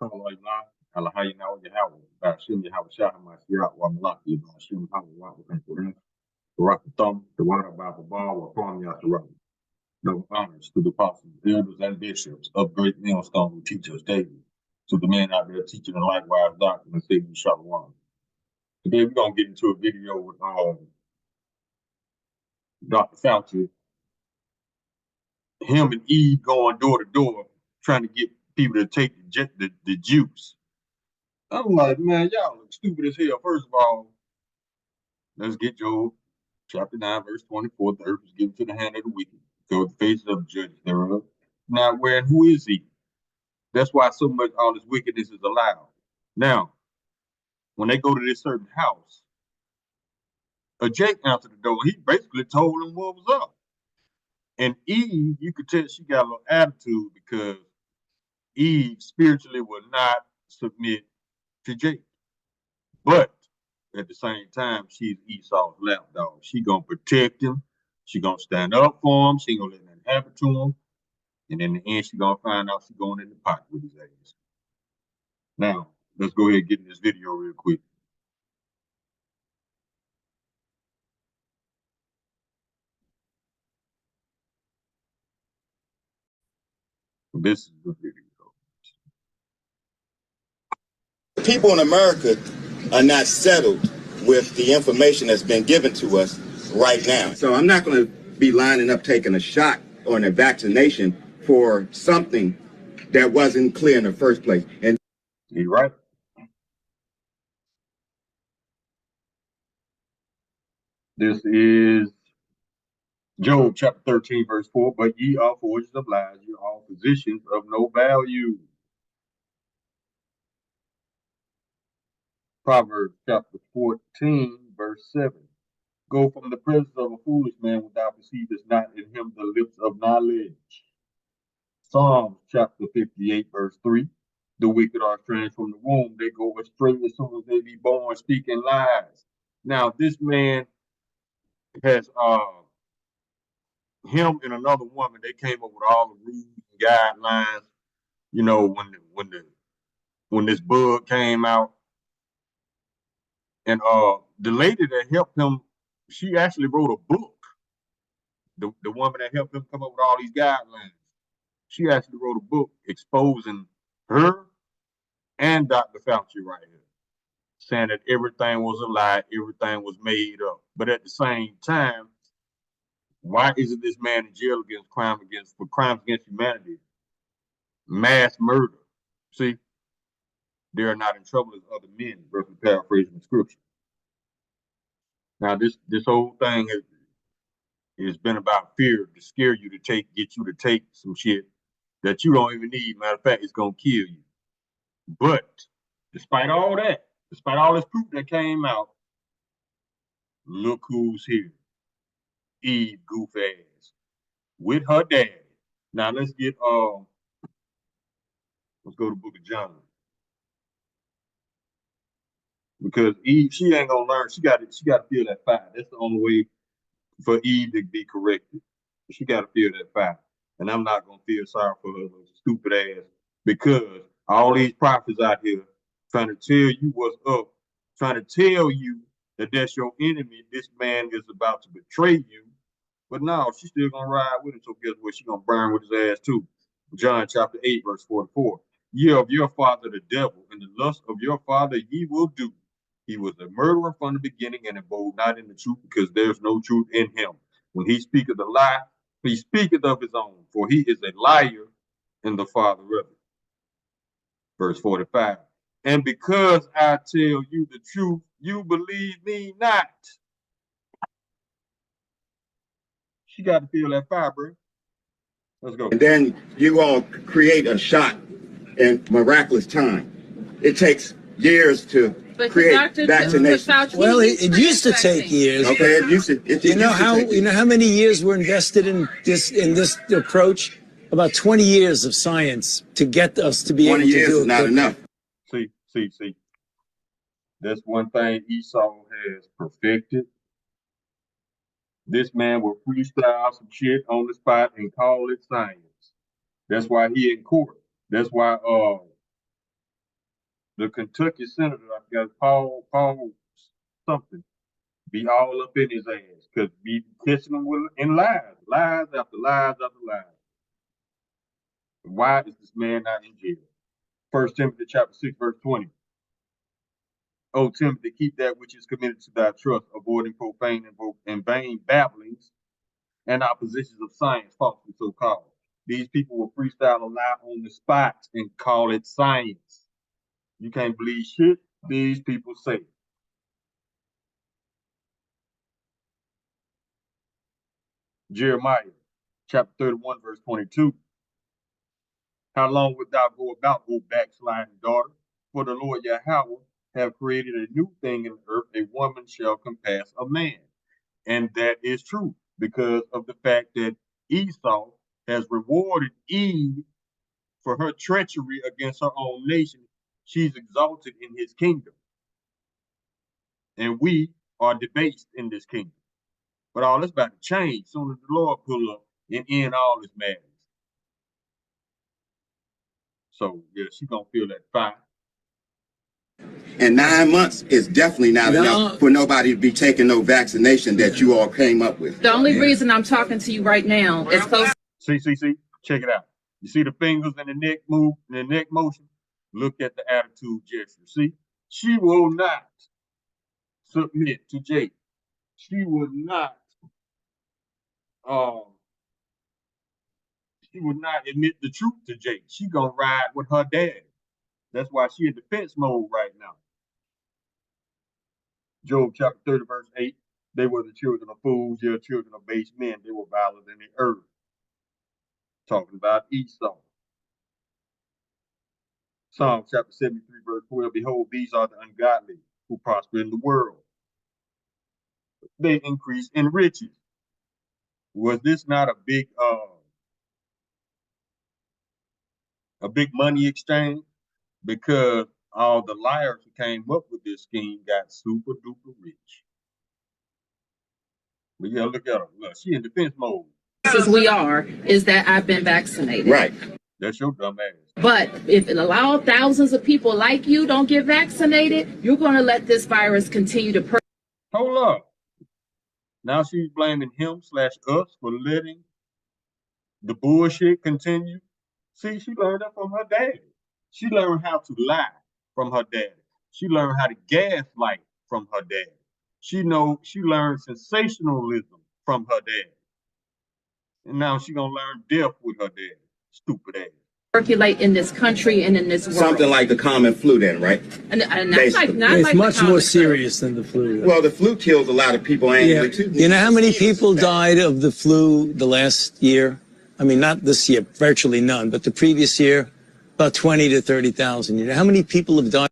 Allah ala hayna wa jahawa bashim jahawa shaha mashiya wa malaki bashim hawa wa kan Rakathum, the water Bible ball, or Kwame Yasharala. No honors to the apostles, elders, and bishops of great millstone who teach us daily. To the men out there teaching and likewise doctrine and saving Shalom. Today we're gonna get into a video with Dr. Fauci. Him and Eve going door to door trying to get people to take the juice. I'm like, man, y'all look stupid as hell. First of all, let's get Job chapter 9, verse 24. The earth is given to the hand of the wicked, so the faces of the judges thereof. Now, where and who is he? That's why so much all this wickedness is allowed. Now, when they go to this certain house, Jake answered the door. He basically told them what was up. And Eve, you could tell she got a little attitude because Eve spiritually would not submit to Jake. But at the same time, she's Esau's lapdog. She gonna protect him. She gonna stand up for him. She ain't gonna let nothing happen to him. And in the end, she gonna find out she going in the pot with his ass. Now, let's go ahead and get in this video real quick. This is the video. People in America are not settled with the information that's been given to us right now. So I'm not going to be lining up taking a shot or a vaccination for something that wasn't clear in the first place. And you're right. This is Job chapter 13, verse 4. But ye are forgers of lies, you are all physicians of no value. Proverbs chapter 14, verse 7. Go from the presence of a foolish man without perceivest not in him the lips of knowledge. Psalms chapter 58, verse 3. The wicked are estranged from the womb. They go astray as soon as they be born, speaking lies. Now, this man has him and another woman, they came up with all the rules and guidelines, you know, when this bug came out. And the lady that helped him, she actually wrote a book. The woman that helped him come up with all these guidelines, she actually wrote a book exposing her and Dr. Fauci right here, saying that everything was a lie, everything was made up. But at the same time, why isn't this man in jail for crimes against humanity, mass murder? See, they are not in trouble as other men, roughly paraphrasing the scripture. Now, this whole thing has been about fear to scare you to get you to take some shit that you don't even need. Matter of fact, it's gonna kill you. But despite all that, despite all this proof that came out, look who's here. Eve goof ass with her daddy. Now let's go to the book of John. Because Eve, she ain't gonna learn. She gotta feel that fire. That's the only way for Eve to be corrected. She gotta feel that fire. And I'm not gonna feel sorry for her stupid ass, because all these prophets out here trying to tell you what's up, trying to tell you that that's your enemy. This man is about to betray you. But no, she's still gonna ride with him. So guess what? She's gonna burn with his ass too. John chapter 8, verse 44. Ye of your father the devil, and the lust of your father ye will do. He was a murderer from the beginning, and abode not in the truth, because there's no truth in him. When he speaketh a lie, he speaketh of his own, for he is a liar and the father of it. Verse 45. And because I tell you the truth, you believe me not. She got to feel that fire, bro. Let's go. And then you all create a shot in miraculous time. It takes years to create vaccination. Well, it used to take years. Okay, it used to. You know how many years were invested in this approach? About 20 years of science to get us to be able to do it. 20 years is not enough. See. That's one thing Esau has perfected. This man will freestyle some shit on the spot and call it science. That's why he in court. That's why The Kentucky senator, I forgot Paul something, be all up in his ass because be catching him in lies after lies after lies. Why is this man not in jail? 1 Timothy chapter 6, verse 20. O Timothy, keep that which is committed to thy trust, avoiding profane and vain babblings and oppositions of science, falsely so called. These people will freestyle a lie on the spot and call it science. You can't believe shit these people say. Jeremiah chapter 31, verse 22. How long wilt thou go about, O backsliding daughter? For the Lord Yahweh have created a new thing in the earth, a woman shall compass a man. And that is true because of the fact that Esau has rewarded Eve for her treachery against her own nation. She's exalted in his kingdom. And we are debased in this kingdom. But all this about to change soon as the Lord pull up and end all this madness. So yeah, she gonna feel that fire. And 9 months is definitely not enough for nobody to be taking no vaccination that you all came up with. The only reason I'm talking to you right now is close. See, check it out. You see the fingers and the neck move, and the neck motion? Look at the attitude gesture. See, she will not submit to Jake. She would not she would not admit the truth to Jake. She gonna ride with her dad. That's why she in defense mode right now. Job chapter 30, verse 8. They were the children of fools, they are children of base men. They were violent in the earth. Talking about Esau. Psalm chapter 73, verse 12. Behold, these are the ungodly who prosper in the world. They increase in riches. Was this not a big money exchange? Because all the liars who came up with this scheme got super duper rich. But yeah, look at her. Look, she in defense mode. As we are, is that I've been vaccinated. Right. That's your dumb ass. But if it allows thousands of people like you don't get vaccinated, you're going to let this virus continue to. Hold up. Now she's blaming him/us for letting the bullshit continue. See, she learned that from her daddy. She learned how to lie from her daddy. She learned how to gaslight from her daddy. She learned sensationalism from her daddy. And now she gonna learn death with her daddy. Stupid ass. Circulate in this country and in this world. Something like the common flu then, right? And not it's like much more serious than the flu. Well, the flu kills a lot of people annually too. You know how many people died of the flu the last year? I mean, not this year, virtually none, but the previous year, about 20 to 30,000. You know how many people have died?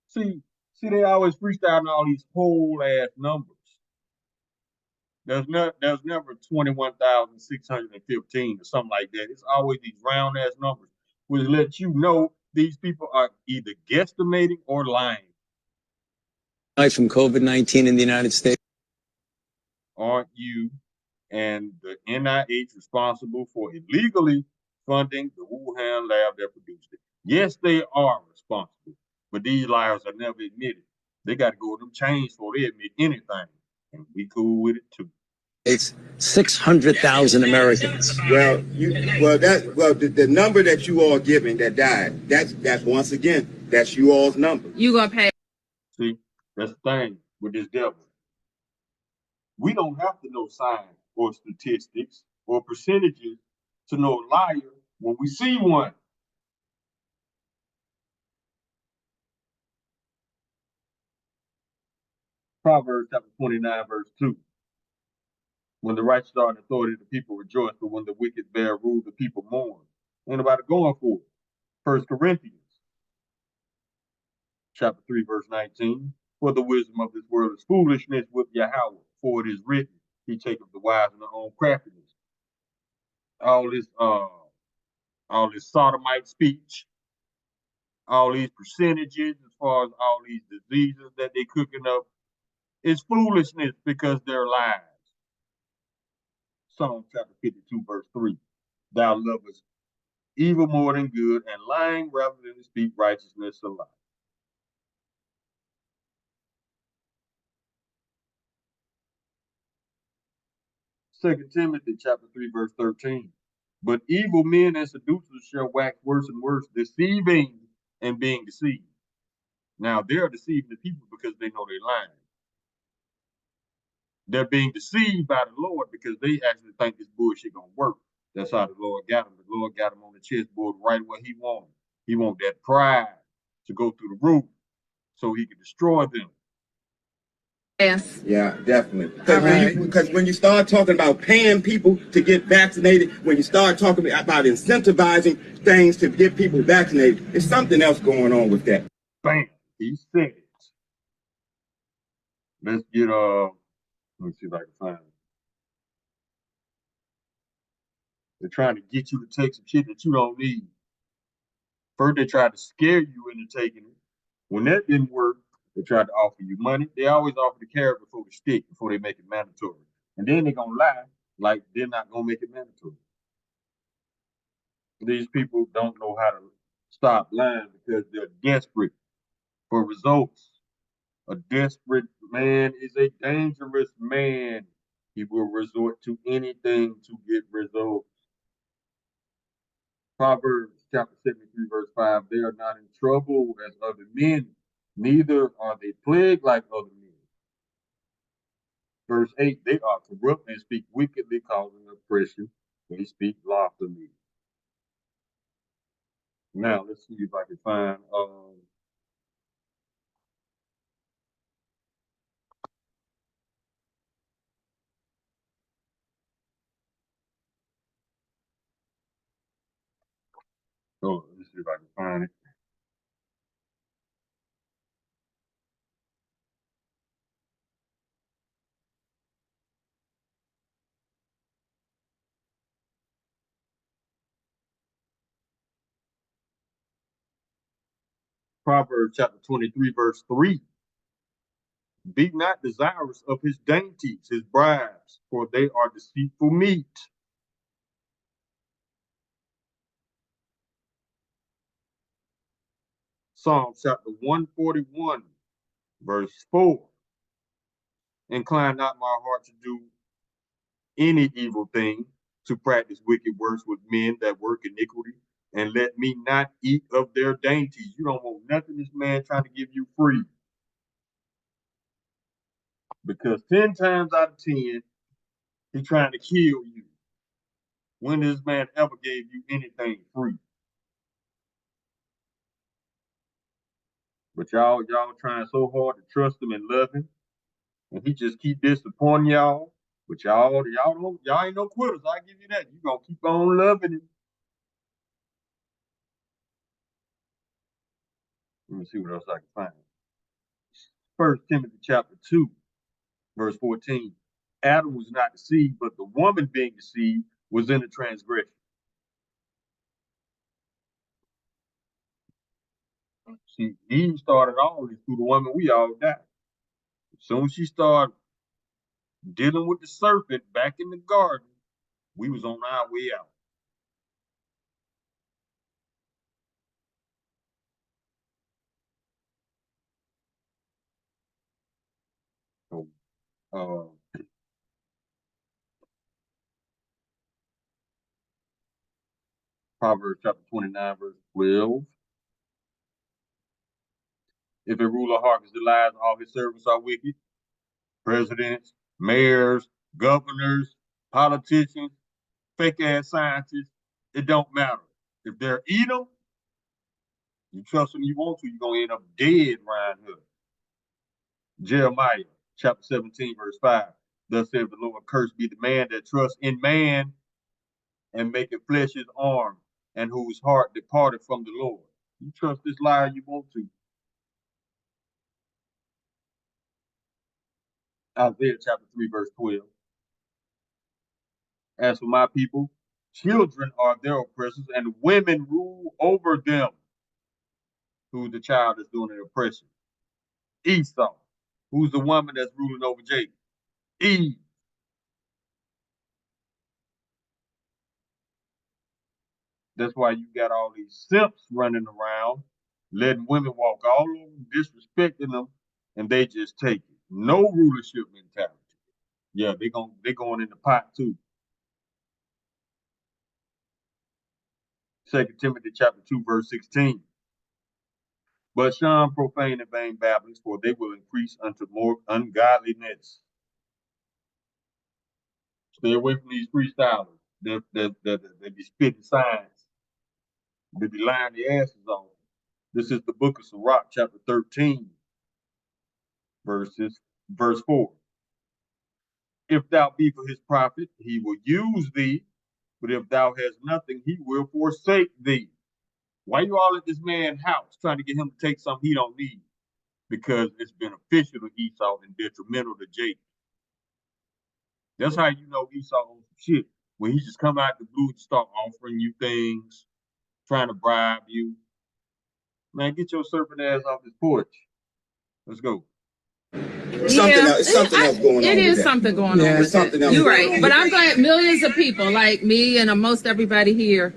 See, they always freestyling all these whole ass numbers. There's never 21,615 or something like that. It's always these round ass numbers, which let you know these people are either guesstimating or lying. From COVID-19 in the United States. Aren't you and the NIH responsible for illegally funding the Wuhan lab that produced it? Yes, they are responsible, but these liars are never admitted. They got to go with them chains before they admit anything, and we cool with it too. It's 600,000 Americans. Well, the number that you all giving that died, that's once again, that's you all's number. You gonna pay. See, that's the thing with this devil. We don't have to know science or statistics or percentages to know a liar when we see one. Proverbs chapter 29, verse 2. When the righteous are in authority, the people rejoice, but when the wicked bear rule, the people mourn. Ain't nobody going for it. 1 Corinthians chapter 3, verse 19. For the wisdom of this world is foolishness with Yahweh, for it is written, he taketh the wise in their own craftiness. All this sodomite speech, all these percentages as far as all these diseases that they cooking up, it's foolishness because they're lies. Psalm chapter 52, verse 3. Thou lovest evil more than good, and lying rather than to speak righteousness a lie. 2 Timothy chapter 3, verse 13. But evil men and seducers shall wax worse and worse, deceiving and being deceived. Now they're deceiving the people because they know they're lying. They're being deceived by the Lord because they actually think this bullshit gonna work. That's how the Lord got them. The Lord got them on the chessboard right where He wanted. He want that pride to go through the roof so He can destroy them. Yes. Yeah, definitely. Right. Because when you start talking about paying people to get vaccinated, when you start talking about incentivizing things to get people vaccinated, there's something else going on with that. Bam, He said it. Let's get let me see if I can find it. They're trying to get you to take some shit that you don't need. First, they tried to scare you into taking it. When that didn't work, they tried to offer you money. They always offer the carrot before the stick, before they make it mandatory. And then they're gonna lie like they're not gonna make it mandatory. These people don't know how to stop lying because they're desperate for results. A desperate man is a dangerous man. He will resort to anything to get results. Proverbs chapter 73, verse 5, they are not in trouble as other men, neither are they plagued like other men. Verse 8, they are corrupt and speak wickedly, causing oppression. They speak loftily. Now, let's see if I can find let's see if I can find it. Proverbs chapter 23, verse 3. Be not desirous of his dainties, his bribes, for they are deceitful meat. Psalm chapter 141, verse 4. Incline not my heart to do any evil thing, to practice wicked works with men that work iniquity, and let me not eat of their dainties. You don't want nothing this man trying to give you free. Because 10 times out of 10, he's trying to kill you. When this man ever gave you anything free? But y'all trying so hard to trust him and love him, and he just keep disappointing y'all. But y'all ain't no quitters. I give you that. You gonna keep on loving him. Let me see what else I can find. 1 Timothy chapter 2, verse 14. Adam was not deceived, but the woman being deceived was in the transgression. See, Eve started all this through the woman. We all died. As soon as she started dealing with the serpent back in the garden, we was on our way out. So, Proverbs chapter 29, verse 12. If a ruler hearkens to lies, all his servants are wicked. Presidents, mayors, governors, politicians, fake ass scientists, it don't matter. If they're evil, you trust them you want to, you're gonna end up dead around here. Jeremiah chapter 17, verse 5. Thus saith the Lord, cursed be the man that trusts in man and maketh flesh his arm, and whose heart departed from the Lord. You trust this liar you want to. Isaiah chapter 3, verse 12. As for my people, children are their oppressors, and women rule over them. Who's the child that's doing the oppression? Esau. Who's the woman that's ruling over Jacob? Eve. That's why you got all these simps running around, letting women walk all over them, disrespecting them, and they just take it. No rulership mentality. Yeah, they going in the pot too. 2 Timothy chapter 2, verse 16. But shun profane and vain babblings, for they will increase unto more ungodliness. Stay away from these freestylers. They be spitting signs. They be lying their asses off. This is the book of Sirach, chapter 13, verse 4. If thou be for his profit, he will use thee, but if thou hast nothing, he will forsake thee. Why you all at this man's house trying to get him to take something he don't need? Because it's beneficial to Esau and detrimental to Jacob. That's how you know Esau on some shit. When he just come out the blue and start offering you things, trying to bribe you. Man, get your serpent ass off this porch. Let's go. Something else going on. It is something going on with something it. else You're going right. on But with I'm glad millions of people like me and most everybody here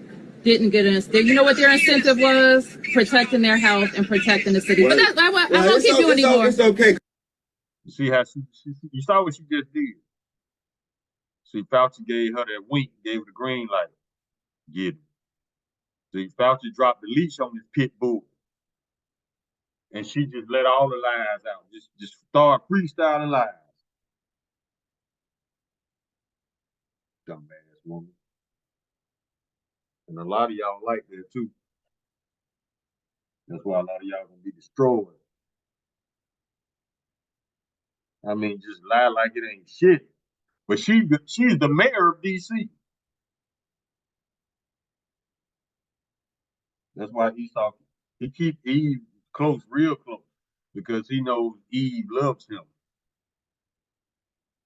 didn't get an incentive. You know what their incentive was? Protecting their health and protecting the city. But that's, I won't keep you anymore. It's okay. You see how you saw what she just did. See, Fauci gave her that wink, gave her the green light. Get it. See, Fauci dropped the leash on this pit bull. And she just let all the lies out. Just start freestyling lies. Dumbass woman. And a lot of y'all like that too. That's why a lot of y'all gonna be destroyed. I mean, just lie like it ain't shit. But she's the mayor of DC. That's why Esau, he keep Eve close, real close, because he knows Eve loves him.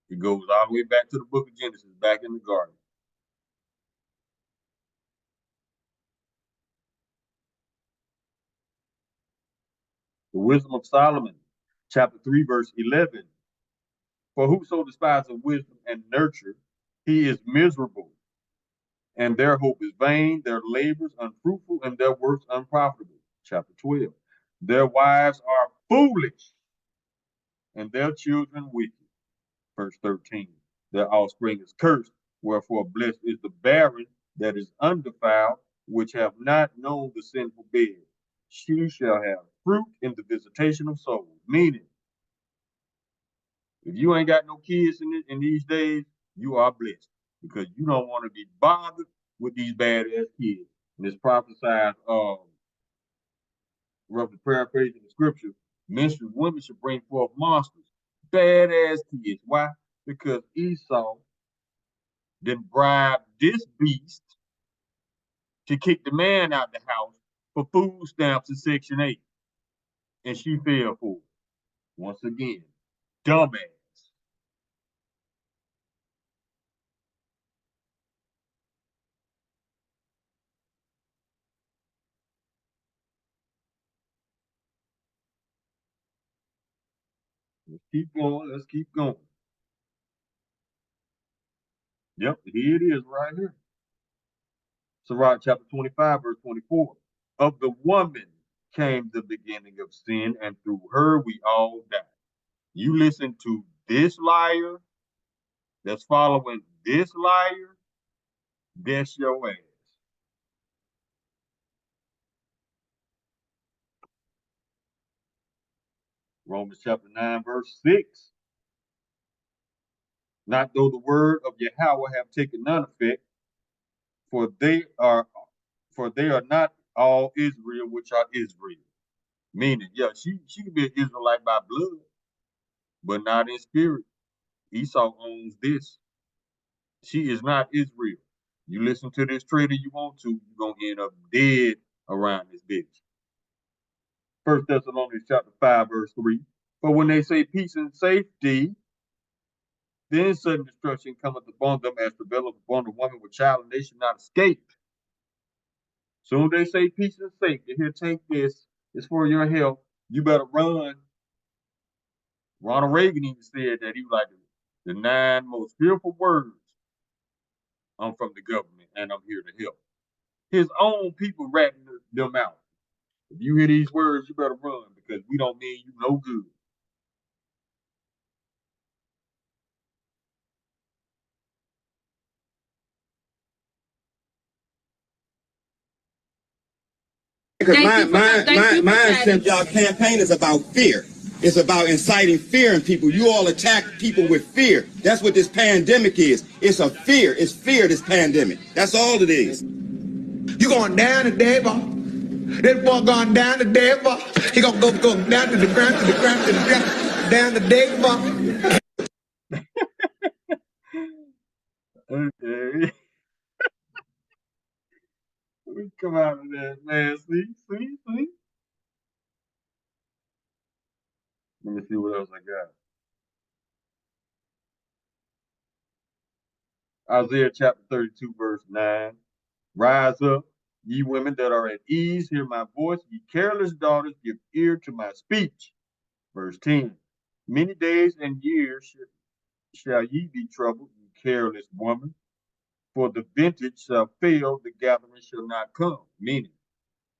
It goes all the way back to the book of Genesis, back in the garden. The wisdom of Solomon, chapter 3, verse 11. For whoso despises wisdom and nurture, he is miserable. And their hope is vain, their labors unfruitful, and their works unprofitable. Chapter 12. Their wives are foolish, and their children wicked. Verse 13. Their offspring is cursed, wherefore blessed is the barren that is undefiled, which have not known the sinful bed. She shall have fruit in the visitation of souls. Meaning, if you ain't got no kids in these days, you are blessed because you don't want to be bothered with these badass kids. And it's prophesied, roughly paraphrasing the scripture, menstruous women should bring forth monsters, badass kids. Why? Because Esau then bribed this beast to kick the man out the house for food stamps in Section 8. And she fell for it. Once again, dumbass. Let's keep going. Let's keep going. Yep, here it is right here. Sirach chapter 25, verse 24. Of the woman came the beginning of sin, and through her we all die. You listen to this liar that's following this liar, that's your ass. Romans chapter 9, verse 6. Not though the word of Yahweh have taken none effect, for they are not all Israel which are Israel. Meaning, yeah, she can be an Israelite by blood, but not in spirit. Esau owns this. She is not Israel. You listen to this trader you want to, you're gonna end up dead around this bitch. 1 Thessalonians chapter 5, verse 3. For when they say peace and safety, then sudden destruction cometh upon them as developed upon the woman with child, and they should not escape. Soon they say peace and safety. Here, take this. It's for your health. You better run. Ronald Reagan even said that he was like the 9 most fearful words. I'm from the government and I'm here to help. His own people ratting them out. If you hear these words, you better run because we don't mean you no good. Because y'all campaign is about fear. It's about inciting fear in people. You all attack people with fear. That's what this pandemic is. It's a fear. It's fear, this pandemic. That's all it is. You going down today, boy. This boy going down today, boy. He gonna go down to the ground, to the ground, to the ground, down today, boy. Okay. We come out of that, man. See. Let me see what else I got. Isaiah chapter 32, verse 9. Rise up, ye women that are at ease, hear my voice. Ye careless daughters, give ear to my speech. Verse 10. Many days and years shall ye be troubled, ye careless woman. For the vintage shall fail, the gathering shall not come. Meaning,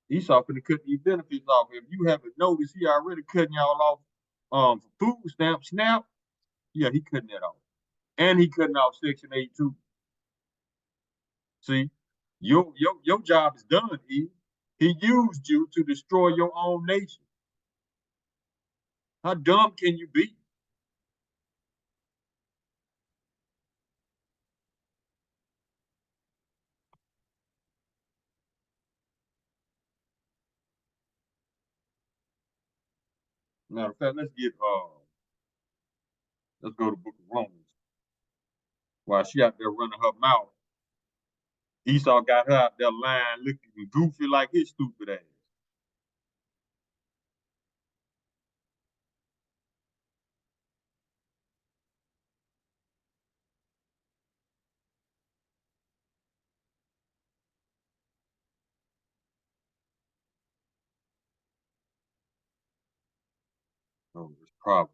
Esau finna cut these benefits off. If you haven't noticed, he already cutting y'all off for food stamp, SNAP. Yeah, he cutting that off. And he cutting off Section 8 too. See, your job is done, Eve. He used you to destroy your own nation. How dumb can you be? Matter of fact, let's go to the book of Romans. While she out there running her mouth, Esau got her out there lying, looking goofy like his stupid ass. Oh, it's Proverbs.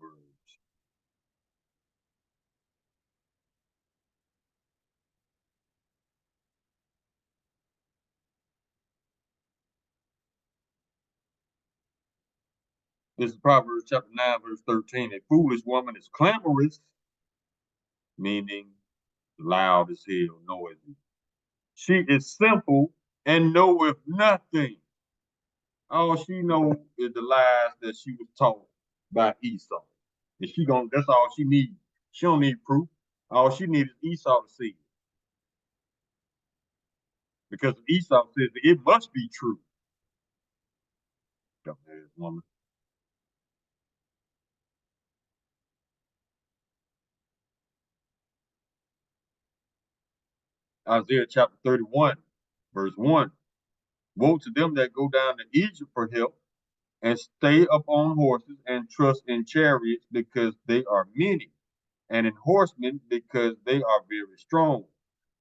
This is Proverbs chapter 9, verse 13. A foolish woman is clamorous, meaning loud as hell, noisy. She is simple and knoweth nothing. All she knows is the lies that she was taught by Esau. And that's all she needs. She don't need proof. All she needs is Esau to see it. Because Esau says it must be true. Dumbass woman. Isaiah chapter 31, verse 1. Woe to them that go down to Egypt for help and stay upon horses and trust in chariots because they are many, and in horsemen because they are very strong.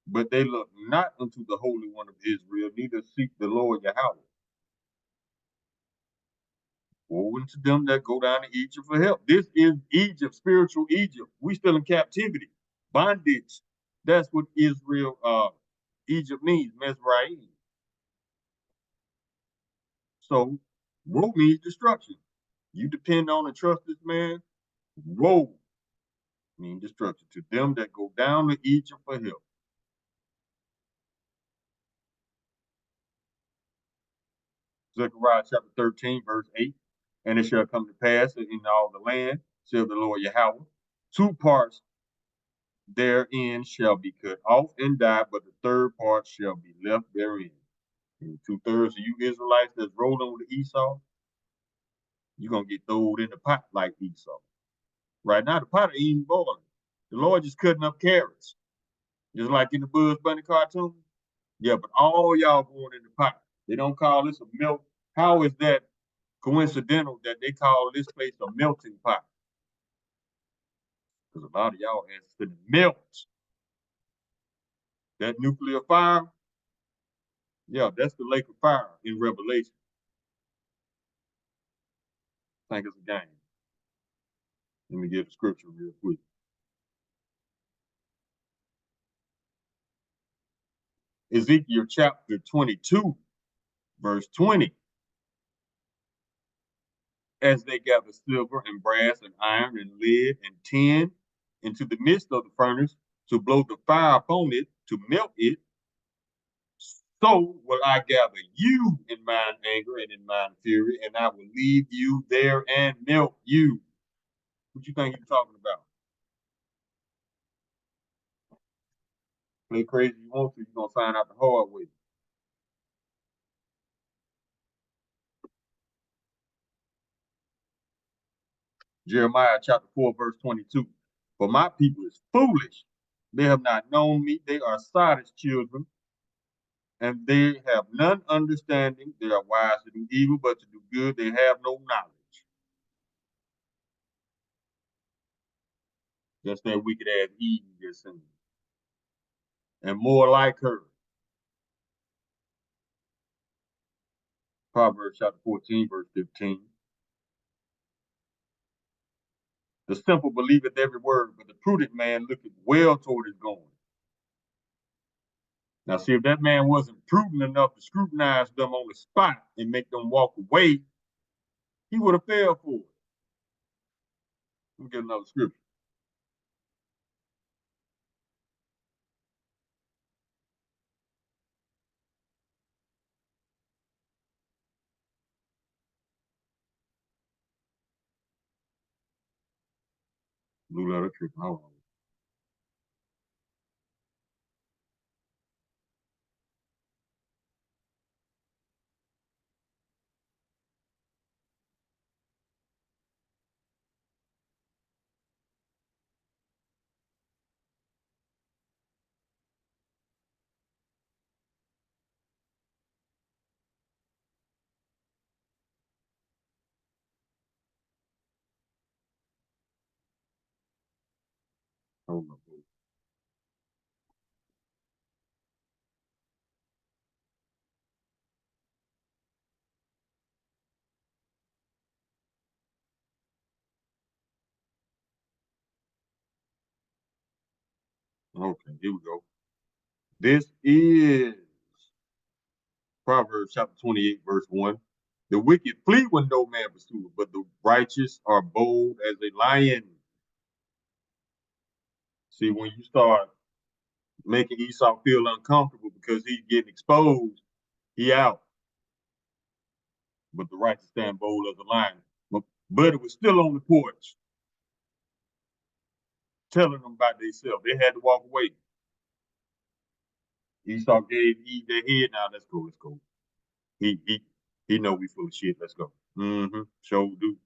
But they look not unto the Holy One of Israel, neither seek the Lord Yahweh. Woe unto them that go down to Egypt for help. This is Egypt, spiritual Egypt. We still in captivity, bondage. That's what Egypt means, Mizraim. So, woe means destruction. You depend on and trust this man, woe means destruction to them that go down to Egypt for help. Zechariah chapter 13, verse 8. And it shall come to pass in all the land, saith the Lord Yahweh, two parts therein shall be cut off and die, but the third part shall be left therein. And 2/3 of you Israelites that's rolling with Esau, you're going to get thrown in the pot like Esau. Right now, the pot ain't even boiling. The Lord just cutting up carrots. Just like in the Bugs Bunny cartoon. Yeah, but all y'all going in the pot. They don't call this a milk. How is that coincidental that they call this place a melting pot? Because a lot of y'all asses to melt. That nuclear fire, yeah, that's the lake of fire in Revelation. I think it's a game. Let me get the scripture real quick. Ezekiel chapter 22, verse 20. As they gather silver and brass and iron and lead and tin into the midst of the furnace to blow the fire upon it, to melt it, So will I gather you in mine anger and in mine fury, and I will leave you there and melt you. What you think he's talking about? Play crazy you want to, you're gonna find out the hard way. Jeremiah chapter 4, verse 22. For my people is foolish. They have not known me. They are Sodom's children, and they have none understanding. They are wise to do evil, but to do good they have no knowledge. Just that wicked ass Eve just saying. And more like her. Proverbs chapter 14, verse 15. The simple believeth every word, but the prudent man looketh well toward his going. Now, see, if that man wasn't prudent enough to scrutinize them on the spot and make them walk away, he would have failed for it. Let me get another scripture. Blue letter trick. Hold on. Hold on. Okay, here we go. This is Proverbs chapter 28, verse 1. The wicked flee when no man pursueth, but the righteous are bold as a lion. See, when you start making Esau feel uncomfortable because he's getting exposed, he out. But the righteous stand bold as a lion. But it was still on the porch, telling them about themselves. They had to walk away. Esau gave Eve their head. Now let's go, let's go. He know we full of shit. Let's go. Mm-hmm. Sure do.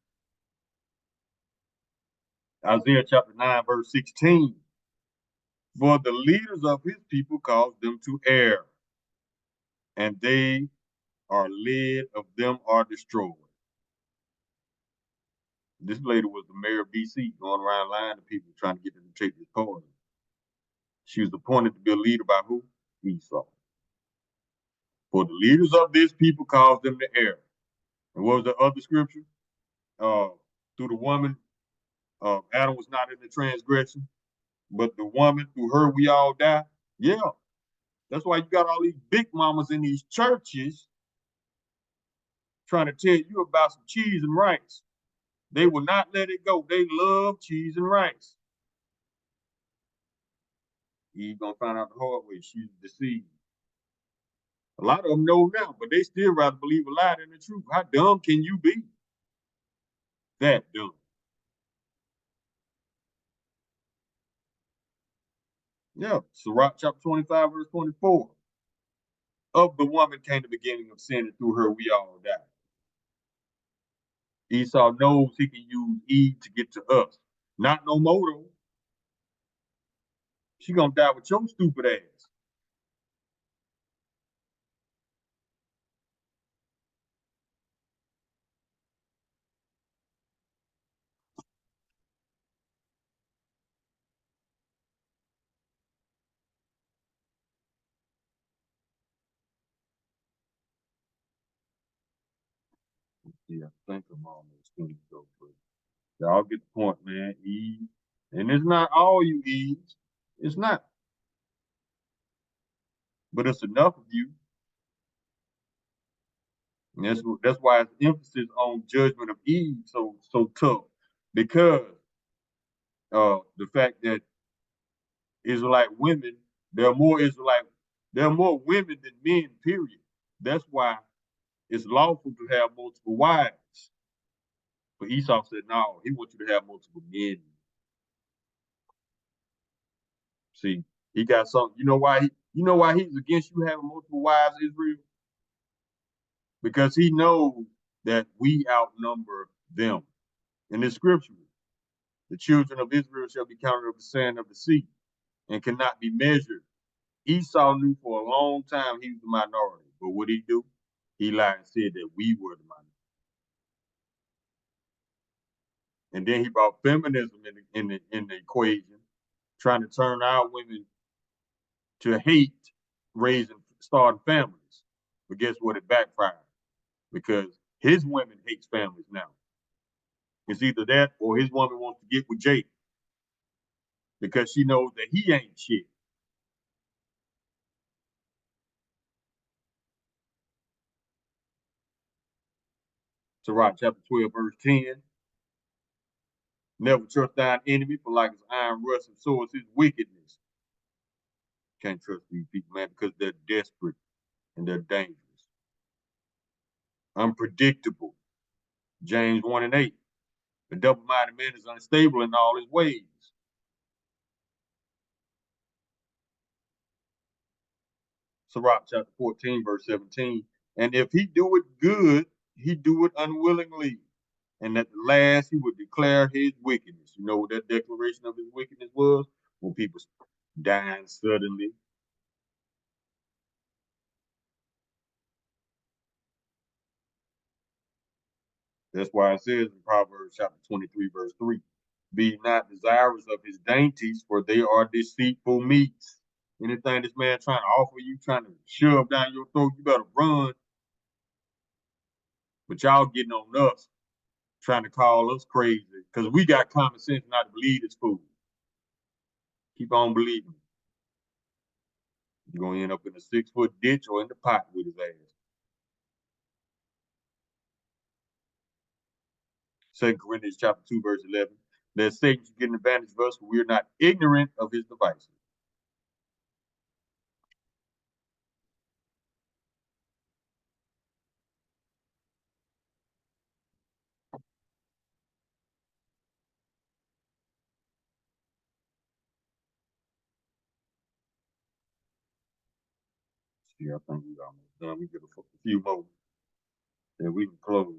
Isaiah chapter 9, verse 16. For the leaders of his people caused them to err, and they are led of them are destroyed. This lady was the mayor of BC, going around lying to people, trying to get them to take this pardon. She was appointed to be a leader by who? Esau. For the leaders of this people caused them to err. And what was the other scripture? Through the woman, Adam was not in the transgression, but the woman, through her, we all die. Yeah. That's why you got all these big mamas in these churches trying to tell you about some cheese and rice. They will not let it go. They love cheese and rice. You're going to find out the hard way. She's deceived. A lot of them know now, but they still rather believe a lie than the truth. How dumb can you be? That dumb. Yeah. Sirach chapter 25, verse 24. Of the woman came the beginning of sin, and through her we all die. Esau knows he can use Eve to get to us. Not no more though. She gonna die with your stupid ass. Yeah, I think I'm almost finished though, but y'all get the point, man. Eve, and it's not all you Eves. It's not, but it's enough of you. And that's why it's emphasis on judgment of Eve so tough, because the fact that Israelite women, there are more Israelite There are more women than men, period. That's why it's lawful to have multiple wives. But Esau said, no, he wants you to have multiple men. See, he got something. You know why he's against you having multiple wives, Israel? Because he knows that we outnumber them. In the scripture, the children of Israel shall be counted of the sand of the sea and cannot be measured. Esau knew for a long time he was the minority. But what did he do? He lied and said that we were the minority. And then he brought feminism in the equation, trying to turn our women to hate starting families. But guess what? It backfired because his women hates families now. It's either that or his woman wants to get with Jake because she knows that he ain't shit. Sirach chapter 12, verse 10. Never trust thine enemy, for like his iron rust and swords his wickedness. Can't trust these people, man, because they're desperate and they're dangerous. Unpredictable. James 1 and 8. The double-minded man is unstable in all his ways. Sirach chapter 14, verse 17. And if he do it good, he do it unwillingly. And at the last, he would declare his wickedness. You know what that declaration of his wickedness was? When people dying suddenly. That's why it says in Proverbs chapter 23, verse 3, be not desirous of his dainties, for they are deceitful meats. Anything this man trying to offer you, trying to shove down your throat, you better run. But y'all getting on us, trying to call us crazy, because we got common sense not to believe this fool. Keep on believing. You're going to end up in a 6-foot ditch or in the pot with his ass. 2 Corinthians chapter 2, verse 11. Let Satan get an advantage of us, for we are not ignorant of his devices. See, I think we almost done. We get a few more, and we can close.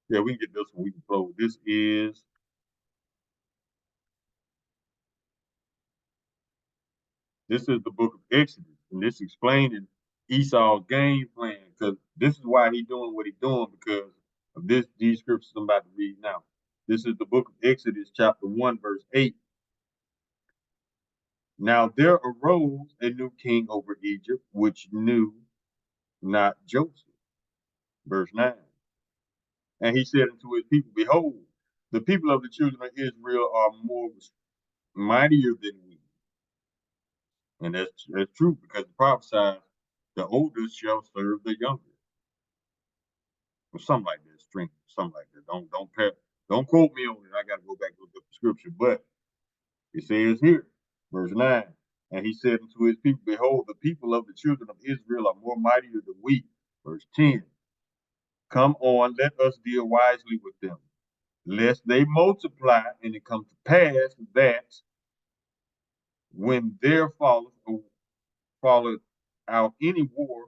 Yeah, we can get this one. We can close. This is the book of Exodus, and this explaining Esau's game plan, because this is why he's doing what he's doing, because of these scriptures I'm about to read now. This is the book of Exodus, chapter 1, verse 8. Now there arose a new king over Egypt, which knew not Joseph. Verse 9. And he said unto his people, behold, the people of the children of Israel are more mightier than we. And that's true, because the prophesied the oldest shall serve the younger. Or something like that, strength, something like that. Don't quote me on it. I gotta go back to the scripture. But it says here, verse 9, and he said unto his people, behold, the people of the children of Israel are more mightier than we. Verse 10. Come on, let us deal wisely with them, lest they multiply, and it come to pass that when there falleth out any war,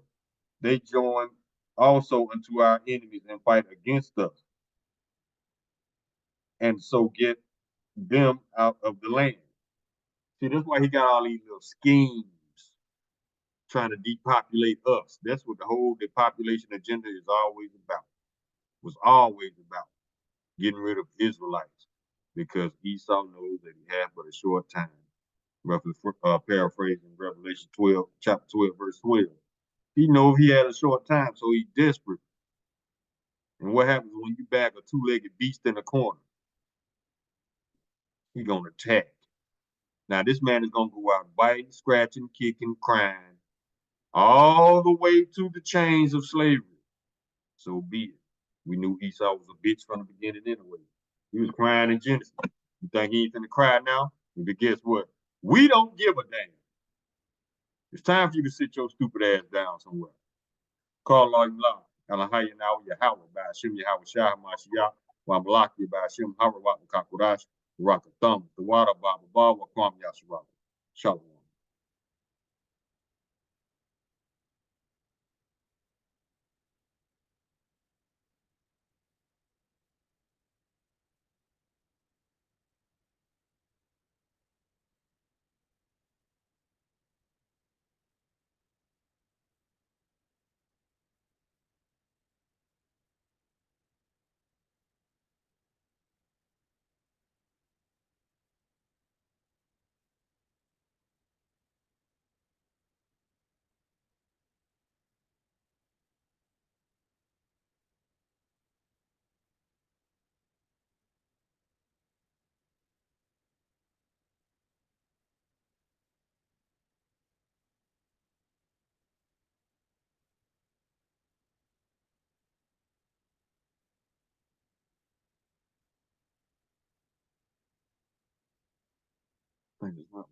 they join also unto our enemies and fight against us, and so get them out of the land. See, that's why he got all these little schemes trying to depopulate us. That's what the whole depopulation agenda is always about. Was always about getting rid of Israelites, because Esau knows that he has but a short time. Roughly paraphrasing Revelation 12, chapter 12, verse 12. He knows he had a short time, so he's desperate. And what happens when you bag a two-legged beast in a corner? He's gonna attack. Now this man is gonna go out biting, scratching, kicking, crying, all the way to the chains of slavery. So be it. We knew Esau was a bitch from the beginning anyway. He was crying in Genesis. You think he ain't finna cry now? But guess what? We don't give a damn. It's time for you to sit your stupid ass down somewhere. Call Allah Allah. Alahaya now Yahweh by Hashem Yahweh Shah Mashiach. Wamalaki by Hashem Harawat Kakurash. Rakatham. The water Baba Baba Kwam Yasharab. Shalom. Thing is not